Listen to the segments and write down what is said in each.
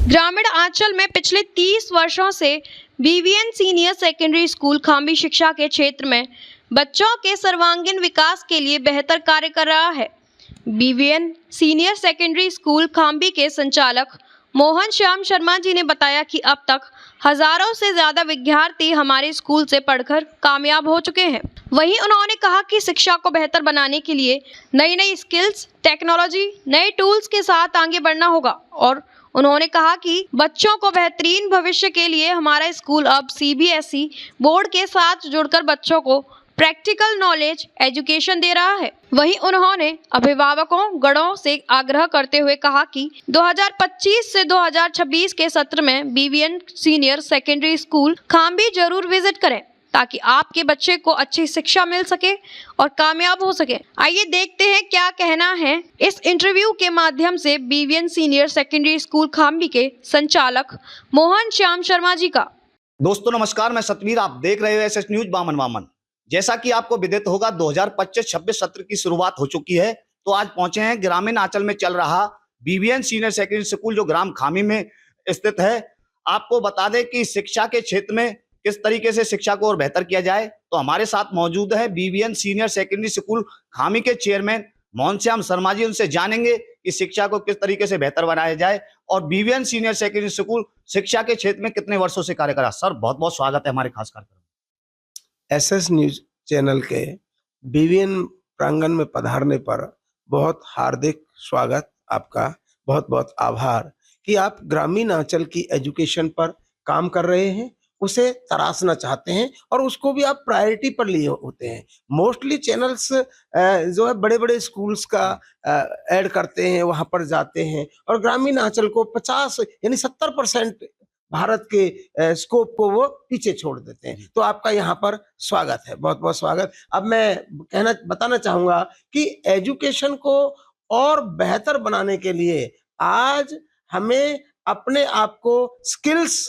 ग्रामीण आंचल में पिछले 30 वर्षों से बीवीएन सीनियर सेकेंडरी स्कूल खांबी शिक्षा के क्षेत्र में बच्चों के सर्वांगीण विकास के लिए बेहतर कार्य कर रहा है। बीवीएन सीनियर सेकेंडरी स्कूल खांबी के संचालक मोहन श्याम शर्मा जी ने बताया कि अब तक हजारों से ज्यादा विद्यार्थी हमारे स्कूल से पढ़कर कामयाब हो चुके हैं। वहीं उन्होंने कहा कि शिक्षा को बेहतर बनाने के लिए नई नई स्किल्स, टेक्नोलॉजी, नए टूल्स के साथ आगे बढ़ना होगा और उन्होंने कहा कि बच्चों को बेहतरीन भविष्य के लिए हमारा स्कूल अब सीबीएसई बोर्ड के साथ जुड़कर बच्चों को प्रैक्टिकल नॉलेज एजुकेशन दे रहा है। वहीं उन्होंने अभिभावकों गणों से आग्रह करते हुए कहा कि 2025 से 2026 के सत्र में बीवीएन सीनियर सेकेंडरी स्कूल खांबी जरूर विजिट करें ताकि आपके बच्चे को अच्छी शिक्षा मिल सके और कामयाब हो सके। आइए देखते हैं क्या कहना है इस इंटरव्यू के माध्यम से बीवीएन सीनियर सेकेंडरी स्कूल खांबी के संचालक मोहन श्याम शर्मा जी का। दोस्तों नमस्कार, मैं सतवीर, आप देख रहे हो एसएस न्यूज वामन। जैसा कि आपको विदित होगा 2025-26 सत्र की शुरुआत हो चुकी है, तो आज पहुंचे हैं ग्रामीण आंचल में चल रहा बीवीएन सीनियर सेकेंडरी स्कूल जो ग्राम खामी में स्थित है। आपको बता दें कि शिक्षा के क्षेत्र में किस तरीके से शिक्षा को और बेहतर किया जाए, तो हमारे साथ मौजूद है बीवीएन सीनियर सेकेंडरी स्कूल खामी के चेयरमैन मोहन श्याम शर्मा जी। उनसे जानेंगे कि शिक्षा को किस तरीके से बेहतर बनाया जाए और बीवीएन सीनियर सेकेंडरी स्कूल शिक्षा के क्षेत्र में कितने वर्षों से कार्य कर रहा। सर बहुत बहुत स्वागत है हमारे खास कार्यक्रम। एसएस न्यूज चैनल के बीवीएन प्रांगण में पधारने पर बहुत हार्दिक स्वागत, आपका बहुत बहुत आभार कि आप ग्रामीण आंचल की एजुकेशन पर काम कर रहे हैं, उसे तराशना चाहते हैं और उसको भी आप प्रायोरिटी पर लिए होते हैं। मोस्टली चैनल्स जो है बड़े बड़े स्कूल्स का ऐड करते हैं, वहां पर जाते हैं और ग्रामीण आंचल को 50 यानी 70% भारत के स्कोप को वो पीछे छोड़ देते हैं। तो आपका यहाँ पर स्वागत है, बहुत बहुत स्वागत। अब मैं बताना चाहूंगा कि एजुकेशन को और बेहतर बनाने के लिए आज हमें अपने आप को स्किल्स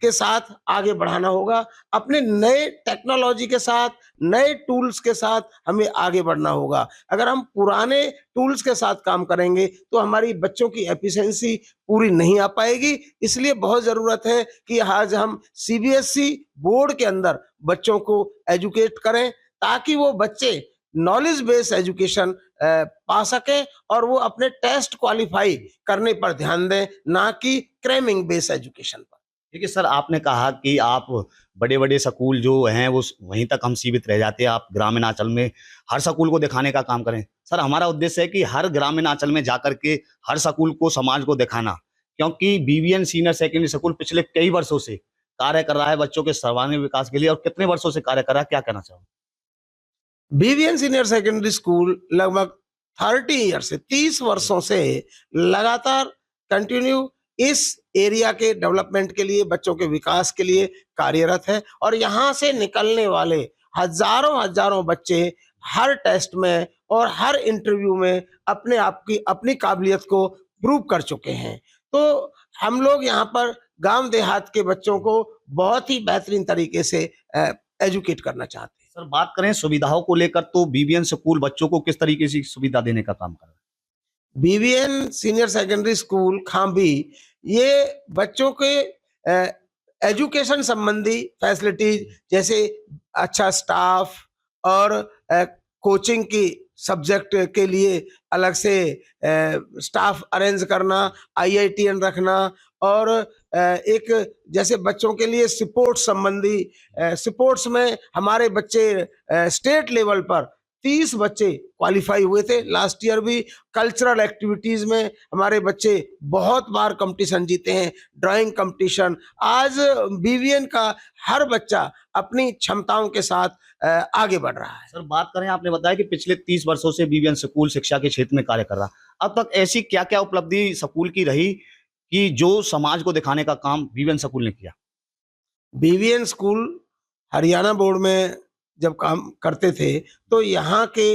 के साथ आगे बढ़ाना होगा, अपने नए टेक्नोलॉजी के साथ, नए टूल्स के साथ हमें आगे बढ़ना होगा। अगर हम पुराने टूल्स के साथ काम करेंगे तो हमारी बच्चों की एफिशिएंसी पूरी नहीं आ पाएगी। इसलिए बहुत जरूरत है कि आज हम सीबीएसई बोर्ड के अंदर बच्चों को एजुकेट करें ताकि वो बच्चे नॉलेज बेस्ड एजुकेशन पा सकें और वो अपने टेस्ट क्वालिफाई करने पर ध्यान दें, ना कि क्रैमिंग बेस्ड एजुकेशन पर। देखिए सर, आपने कहा कि आप बड़े बड़े स्कूल जो हैं वो वहीं तक हम सीमित रह जाते हैं, आप ग्रामीण आंचल में हर स्कूल को दिखाने का काम करें। सर हमारा उद्देश्य है कि हर ग्रामीण आंचल में जाकर के हर स्कूल को, समाज को दिखाना, क्योंकि बीवीएन सीनियर सेकेंडरी स्कूल पिछले कई वर्षों से कार्य कर रहा है बच्चों के सर्वांगीण विकास के लिए। और कितने वर्षों से कार्य कर रहा है, क्या कहना चाहोगे? बीवीएन सीनियर सेकेंडरी स्कूल लगभग 30 वर्षों से लगातार कंटिन्यू इस एरिया के डेवलपमेंट के लिए, बच्चों के विकास के लिए कार्यरत है और यहाँ से निकलने वाले हजारों बच्चे हर टेस्ट में और हर इंटरव्यू में अपने आप की अपनी काबिलियत को प्रूव कर चुके हैं। तो हम लोग यहाँ पर गांव देहात के बच्चों को बहुत ही बेहतरीन तरीके से एजुकेट करना चाहते हैं। सर बात करें सुविधाओं को लेकर, तो बीवीएन स्कूल बच्चों को किस तरीके से सुविधा देने का काम कर रहा है? बीवीएन सीनियर सेकेंडरी स्कूल खांबी ये बच्चों के एजुकेशन संबंधी फैसिलिटीज जैसे अच्छा स्टाफ और कोचिंग की सब्जेक्ट के लिए अलग से स्टाफ अरेंज करना, आईआईटीएन रखना और एक जैसे बच्चों के लिए स्पोर्ट्स संबंधी, स्पोर्ट्स में हमारे बच्चे स्टेट लेवल पर 30 बच्चे क्वालिफाई हुए थे। लास्ट ईयर भी कल्चरल एक्टिविटीज में हमारे बच्चे बहुत बार कंपटीशन जीते हैं, ड्राइंग कंपटीशन। आज बीवीएन का हर बच्चा अपनी क्षमताओं के साथ आगे बढ़ रहा है। सर बात करें, आपने बताया कि पिछले 30 वर्षों से बीवीएन स्कूल शिक्षा के क्षेत्र में कार्य कर रहा, अब तक ऐसी क्या क्या उपलब्धि स्कूल की रही कि जो समाज को दिखाने का काम बीवीएन स्कूल ने किया? बीवीएन स्कूल हरियाणा बोर्ड में जब काम करते थे तो यहाँ के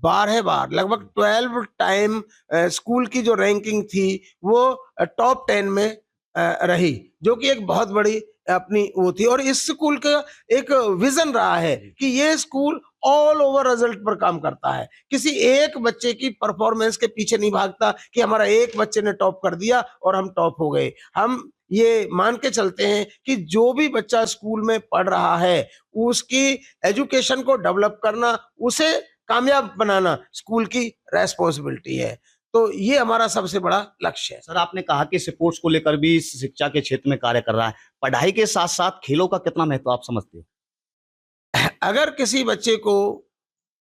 12 बार लगभग 12 टाइम स्कूल की जो रैंकिंग थी वो टॉप 10 में रही, जो कि एक बहुत बड़ी अपनी वो थी। और इस स्कूल का एक विजन रहा है कि ये स्कूल ऑल ओवर रिजल्ट पर काम करता है। किसी एक बच्चे की परफॉर्मेंस के पीछे नहीं भागता कि हमारा एक बच्चे ने टॉप कर दिया और हम टॉप हो गए। हम ये मान के चलते हैं कि जो भी बच्चा स्कूल में पढ़ रहा है, उसकी एजुकेशन को डेवलप करना, उसे कामयाब बनाना स्कूल की रेस्पॉन्सिबिलिटी है। तो ये हमारा सबसे बड़ा लक्ष्य है। सर, आपने कहा कि स्पोर्ट्स को लेकर भी शिक्षा के क्षेत्र में कार्य कर रहा है। पढ़ाई के साथ-साथ खेलों का कितना महत्व आप समझते हैं? अगर किसी बच्चे को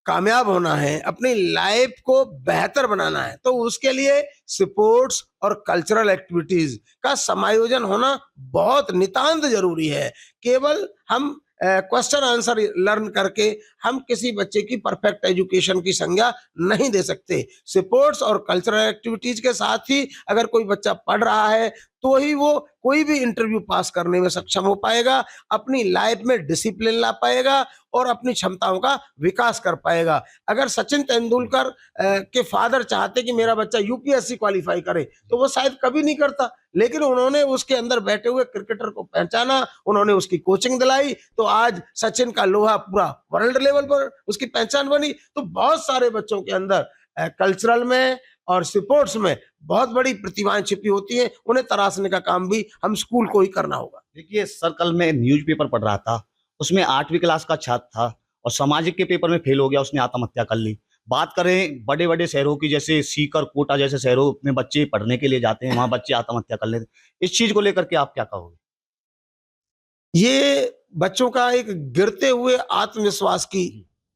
कामयाब होना है, अपनी लाइफ को बेहतर बनाना है, तो उसके लिए स्पोर्ट्स और कल्चरल एक्टिविटीज का समायोजन होना बहुत नितांत जरूरी है। केवल हम क्वेश्चन आंसर लर्न करके हम किसी बच्चे की परफेक्ट एजुकेशन की संज्ञा नहीं दे सकते। स्पोर्ट्स और कल्चरल एक्टिविटीज के साथ ही अगर कोई बच्चा पढ़ रहा है तो ही वो कोई भी इंटरव्यू पास करने में सक्षम हो पाएगा, अपनी लाइफ में डिसिप्लिन ला पाएगा और अपनी क्षमताओं का विकास कर पाएगा। अगर सचिन तेंदुलकर के फादर चाहते कि मेरा बच्चा यूपीएससी क्वालिफाई करे तो वो शायद कभी नहीं करता, लेकिन उन्होंने उसके अंदर बैठे हुए क्रिकेटर को पहचाना, उन्होंने उसकी कोचिंग दिलाई, तो आज सचिन का लोहा पूरा वर्ल्ड लेवल पर उसकी पहचान बनी। तो बहुत सारे बच्चों के अंदर कल्चरल में और स्पोर्ट्स में बहुत बड़ी प्रतिभाएं छिपी होती हैं, उन्हें तराशने का काम भी हम स्कूल को ही करना होगा। देखिए सर, कल मैं न्यूज़पेपर पढ़ रहा था, उसमें 8वीं क्लास का छात्र था और सामाजिक के पेपर में फेल हो गया, उसने आत्महत्या कर ली। बात करें बड़े-बड़े शहरों की, जैसे सीकर, कोटा जैसे शहरों में बच्चे पढ़ने के लिए जाते हैं, वहाँ बच्चे आत्महत्या कर लेते हैं। इस चीज़ को लेकर के आप क्या कहोगे? ये बच्चों का एक गिरते हुए आत्मविश्वास की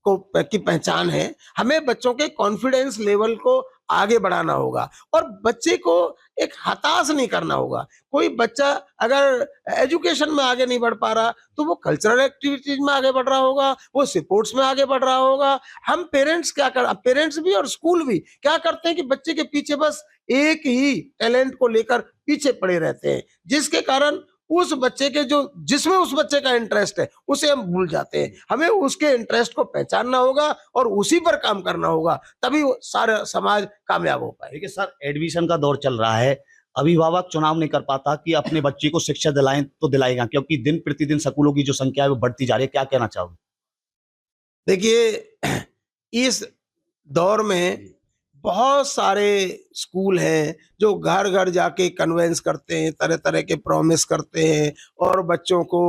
पहचान है। हमें बच्चों के कॉन्फिडेंस लेवल को आगे बढ़ाना होगा और बच्चे को एक हताश नहीं करना होगा। कोई बच्चा अगर एजुकेशन में आगे नहीं बढ़ पा रहा तो वो कल्चरल एक्टिविटीज में आगे बढ़ रहा होगा, वो स्पोर्ट्स में आगे बढ़ रहा होगा। हम पेरेंट्स भी और स्कूल भी क्या करते हैं कि बच्चे के पीछे बस एक ही टैलेंट को लेकर पीछे पड़े रहते हैं, जिसके कारण उस बच्चे के जिसमें उस बच्चे का इंटरेस्ट है उसे हम भूल जाते हैं। हमें उसके इंटरेस्ट को पहचानना होगा और उसी पर काम करना होगा, तभी वो सारा समाज कामयाब हो पाए। देखिए सर, एडमिशन का दौर चल रहा है, अभिभावक चुनाव नहीं कर पाता कि अपने बच्चे को शिक्षा दिलाएं तो दिलाएगा, क्योंकि दिन प्रतिदिन स्कूलों की जो संख्या है वो बढ़ती जा रही है। क्या कहना चाहोगे? देखिए, इस दौर में बहुत सारे स्कूल हैं जो घर घर जाके कन्वेंस करते हैं, तरह तरह के प्रॉमिस करते हैं और बच्चों को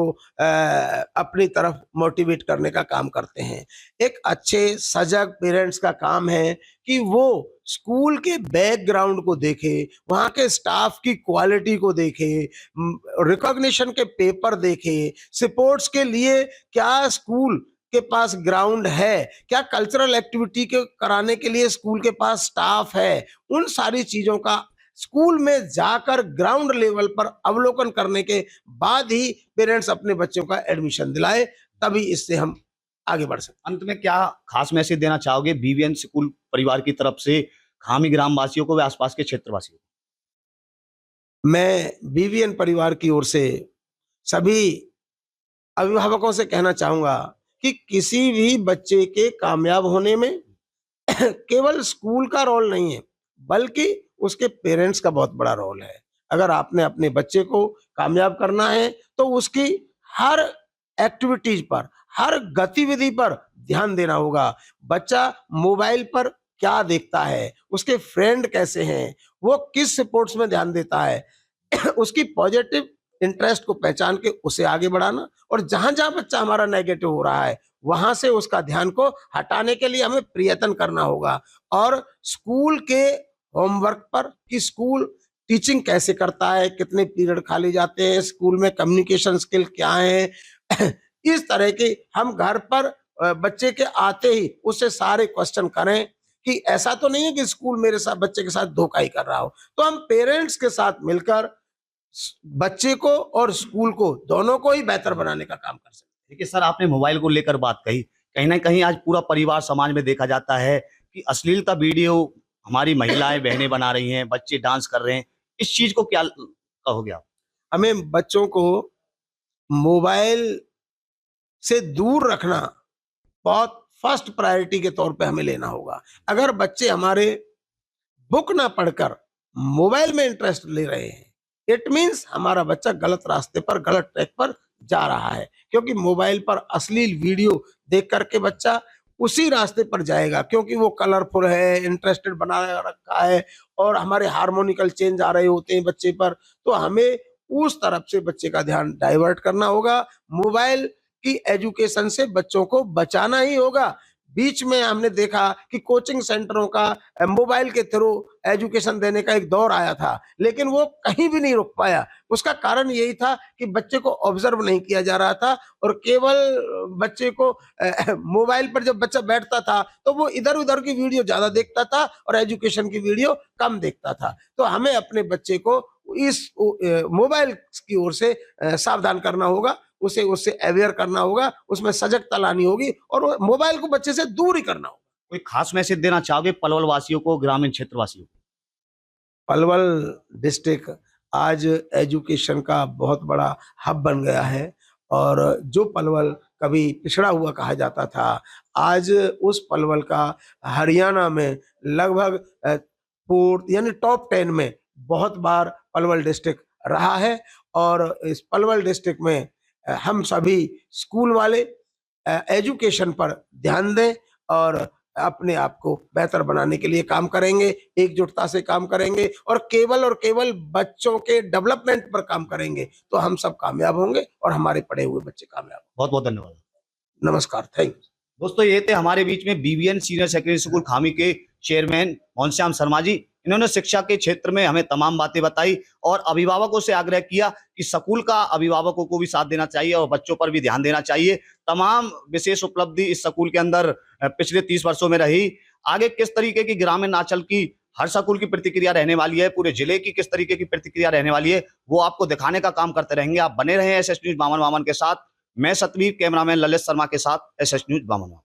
अपनी तरफ मोटिवेट करने का काम करते हैं। एक अच्छे सजग पेरेंट्स का काम है कि वो स्कूल के बैकग्राउंड को देखे, वहाँ के स्टाफ की क्वालिटी को देखे, रिकॉग्निशन के पेपर देखे, स्पोर्ट्स के लिए क्या स्कूल के पास ग्राउंड है, क्या कल्चरल एक्टिविटी के कराने के लिए स्कूल के पास स्टाफ है। उन सारी चीजों का स्कूल में जाकर ग्राउंड लेवल पर अवलोकन करने के बाद ही पेरेंट्स अपने बच्चों का एडमिशन दिलाए, तभी इससे हम आगे बढ़ सकते। अंत में क्या खास मैसेज देना चाहोगे बीवीएन स्कूल परिवार की तरफ से खामी ग्राम वासियों को व आसपास के क्षेत्र वासियों को? मैं बीवीएन परिवार की ओर से सभी अभिभावकों से कहना चाहूंगा कि किसी भी बच्चे के कामयाब होने में केवल स्कूल का रोल नहीं है, बल्कि उसके पेरेंट्स का बहुत बड़ा रोल है। अगर आपने अपने बच्चे को कामयाब करना है तो उसकी हर एक्टिविटीज पर, हर गतिविधि पर ध्यान देना होगा। बच्चा मोबाइल पर क्या देखता है, उसके फ्रेंड कैसे हैं, वो किस स्पोर्ट्स में ध्यान देता है, उसकी पॉजिटिव इंटरेस्ट को पहचान के उसे आगे बढ़ाना, और जहां जहां बच्चा हमारा नेगेटिव हो रहा है वहां से उसका ध्यान को हटाने के लिए हमें प्रयत्न करना होगा। और स्कूल के होमवर्क पर कि स्कूल टीचिंग कैसे करता है, कितने पीरियड खाली जाते हैं, स्कूल में कम्युनिकेशन स्किल क्या है, इस तरह के हम घर पर बच्चे के आते ही उससे सारे क्वेश्चन करें कि ऐसा तो नहीं है कि स्कूल मेरे साथ बच्चे के साथ धोखा ही कर रहा हो। तो हम पेरेंट्स के साथ मिलकर बच्चे को और स्कूल को दोनों को ही बेहतर बनाने का काम कर सकते हैं। देखिए सर, आपने मोबाइल को लेकर बात कही, कहीं ना कहीं आज पूरा परिवार समाज में देखा जाता है कि अश्लीलता वीडियो हमारी महिलाएं बहनें बना रही हैं, बच्चे डांस कर रहे हैं। इस चीज को क्या कहोगे आप? हमें बच्चों को मोबाइल से दूर रखना बहुत फर्स्ट प्रायोरिटी के तौर पे हमें लेना होगा। अगर बच्चे हमारे बुक ना पढ़कर मोबाइल में इंटरेस्ट ले रहे हैं, इट मीन्स हमारा बच्चा गलत रास्ते पर, गलत ट्रैक पर जा रहा है, क्योंकि मोबाइल पर अश्लील वीडियो देख करके बच्चा उसी रास्ते पर जाएगा, क्योंकि वो कलरफुल है, इंटरेस्टेड बना रखा है और हमारे हार्मोनिकल चेंज आ रहे होते हैं बच्चे पर, तो हमें उस तरफ से बच्चे का ध्यान डाइवर्ट करना होगा। मोबाइल की एजुकेशन से बच्चों को बचाना ही होगा। बीच में हमने देखा कि कोचिंग सेंटरों का मोबाइल के थ्रू एजुकेशन देने का एक दौर आया था, लेकिन वो कहीं भी नहीं रुक पाया। उसका कारण यही था कि बच्चे को ऑब्जर्व नहीं किया जा रहा था और केवल बच्चे को मोबाइल पर जब बच्चा बैठता था तो वो इधर उधर की वीडियो ज्यादा देखता था और एजुकेशन की वीडियो कम देखता था। तो हमें अपने बच्चे को इस मोबाइल की ओर से सावधान करना होगा, उसे उससे अवेयर करना होगा, उसमें सजगता लानी होगी और मोबाइल को बच्चे से दूर ही करना होगा। कोई खास मैसेज देना चाहोगे पलवल वासियों को, ग्रामीण क्षेत्र वासियों को? पलवल डिस्ट्रिक्ट आज एजुकेशन का बहुत बड़ा हब बन गया है और जो पलवल कभी पिछड़ा हुआ कहा जाता था, आज उस पलवल का हरियाणा में लगभग फोर्थ यानी टॉप 10 में बहुत बार पलवल डिस्ट्रिक्ट रहा है। और इस पलवल डिस्ट्रिक्ट में हम सभी स्कूल वाले एजुकेशन पर ध्यान दें और अपने आप को बेहतर बनाने के लिए काम करेंगे, एकजुटता से काम करेंगे और केवल बच्चों के डेवलपमेंट पर काम करेंगे तो हम सब कामयाब होंगे और हमारे पढ़े हुए बच्चे कामयाब होंगे। बहुत बहुत धन्यवाद। नमस्कार, थैंक यू। दोस्तों, ये थे हमारे बीच में बीवीएन सीनियर सेकेंडरी स्कूल खामी के चेयरमैन मोहन श्याम शर्मा जी। इन्होंने शिक्षा के क्षेत्र में हमें तमाम बातें बताई और अभिभावकों से आग्रह किया कि स्कूल का अभिभावकों को भी साथ देना चाहिए और बच्चों पर भी ध्यान देना चाहिए। तमाम विशेष उपलब्धि इस स्कूल के अंदर पिछले 30 वर्षों में रही। आगे किस तरीके की ग्रामीण आंचल की हर स्कूल की प्रतिक्रिया रहने वाली है, पूरे जिले की किस तरीके की प्रतिक्रिया रहने वाली है, वो आपको दिखाने का काम करते रहेंगे। आप बने रहे एसएस न्यूज बामन के साथ। मैं सतवीर, कैमरामैन ललित शर्मा के साथ, एसएस न्यूज बामन।